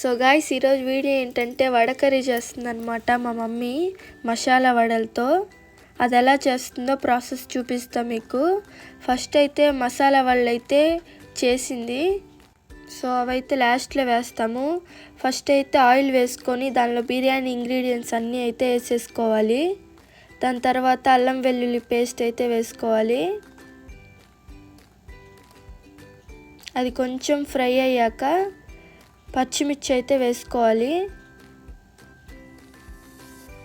So guys, ఈరోజు video ఏంటంటే vada curry చేస్తుందన్నమాట మా మమ్మీ మసాలా వడలతో. అది ఎలా చేస్తుందో ప్రాసెస్ చూపిస్తా మీకు. ఫస్ట్ అయితే మసాలా వడలు అయితే చేసింది. సో అవైతే లాస్ట్లో వేస్తాము. ఫస్ట్ అయితే ఆయిల్ వేసుకొని దానిలో బిర్యానీ ఇంగ్రీడియంట్స్ అన్నీ అయితే వేసేసుకోవాలి. దాని తర్వాత అల్లం వెల్లుల్లి పేస్ట్ అయితే వేసుకోవాలి. అది కొంచెం ఫ్రై అయ్యాక పచ్చిమిర్చి అయితే వేసుకోవాలి,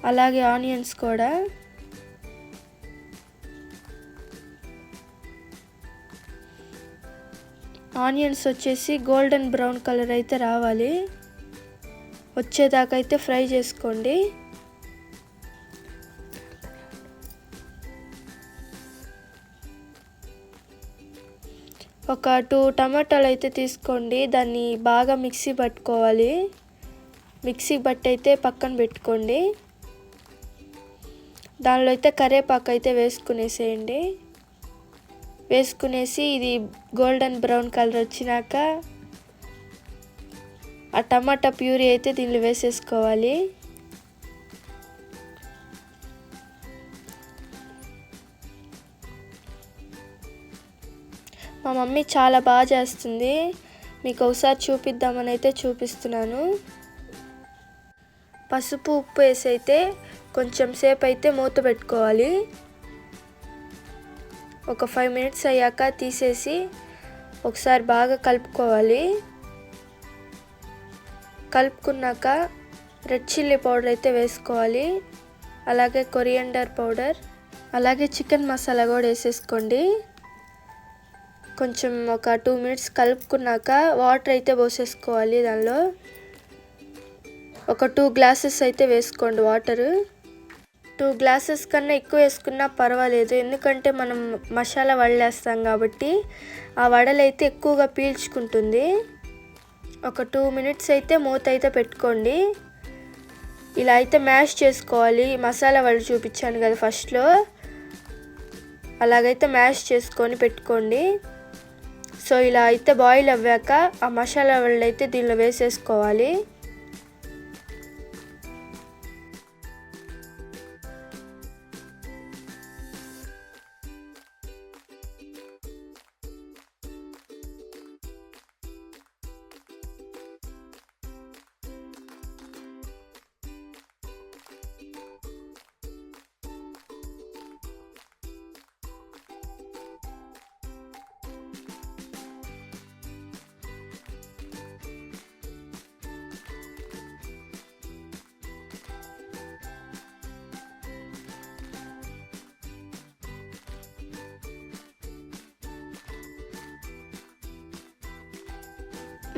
అలాగే ఆనియన్స్ కూడా. ఆనియన్స్ వచ్చేసి గోల్డెన్ బ్రౌన్ కలర్ అయితే రావాలి, వచ్చేదాకా అయితే ఫ్రై చేసుకోండి. ఒక 2 టమాటాలు అయితే తీసుకోండి, దాన్ని బాగా మిక్సీ పట్టుకోవాలి. మిక్సీ బట్టి అయితే పక్కన పెట్టుకోండి. దానిలో అయితే కరివేపాకు అయితే వేసుకునేసేయండి. వేసుకునేసి ఇది గోల్డెన్ బ్రౌన్ కలర్ వచ్చినాక ఆ టమాటా ప్యూరీ అయితే దీనిలో వేసేసుకోవాలి. మా మమ్మీ చాలా బాగా చేస్తుంది, మీకు ఒకసారి చూపిద్దామని అయితే చూపిస్తున్నాను. పసుపు ఉప్పు వేసి అయితే కొంచెం సేపు అయితే మూత పెట్టుకోవాలి. ఒక 5 మినిట్స్ అయ్యాక తీసేసి ఒకసారి బాగా కలుపుకోవాలి. కలుపుకున్నాక రెడ్ చిల్లీ పౌడర్ అయితే వేసుకోవాలి, అలాగే కొరియండర్ పౌడర్, అలాగే చికెన్ మసాలా కూడా వేసేసుకోండి. కొంచెం ఒక 2 మినిట్స్ కలుపుకున్నాక వాటర్ అయితే పోసేసుకోవాలి. దానిలో ఒక 2 గ్లాసెస్ అయితే వేసుకోండి వాటరు. 2 గ్లాసెస్ కన్నా ఎక్కువ వేసుకున్నా పర్వాలేదు, ఎందుకంటే మనం మసాలా వడలేస్తాం కాబట్టి ఆ వడలు అయితే ఎక్కువగా పీల్చుకుంటుంది. ఒక 2 మినిట్స్ అయితే మూత అయితే పెట్టుకోండి. ఇలా అయితే మ్యాష్ చేసుకోవాలి. మసాలా వడ చూపించాను కదా ఫస్ట్లో, అలాగైతే మ్యాష్ చేసుకొని పెట్టుకోండి. సో ఇలా అయితే బాయిల్ అవ్వాక ఆ మసాలా వడలు అయితే దీనిలో వేసేసుకోవాలి.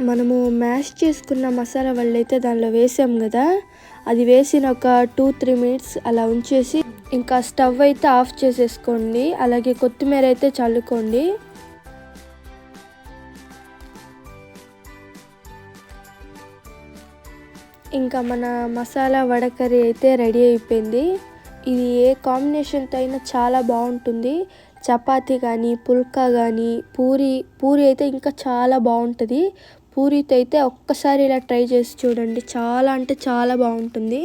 మనము మ్యాష్ చేసుకున్న మసాలా వడలు అయితే దానిలో వేసాం కదా, అది వేసిన ఒక 2-3 మినిట్స్ అలా ఉంచేసి ఇంకా స్టవ్ అయితే ఆఫ్ చేసేసుకోండి. అలాగే కొత్తిమీర అయితే చల్లుకోండి. ఇంకా మన మసాలా వడ కర్రీ అయితే రెడీ అయిపోయింది. ఇది ఏ కాంబినేషన్తో అయినా చాలా బాగుంటుంది. చపాతీ కానీ, పుల్కా కానీ, పూరి అయితే ఇంకా చాలా బాగుంటుంది. పూరితో అయితే ఒక్కసారి ఇలా ట్రై చేసి చూడండి, చాలా అంటే చాలా బాగుంటుంది.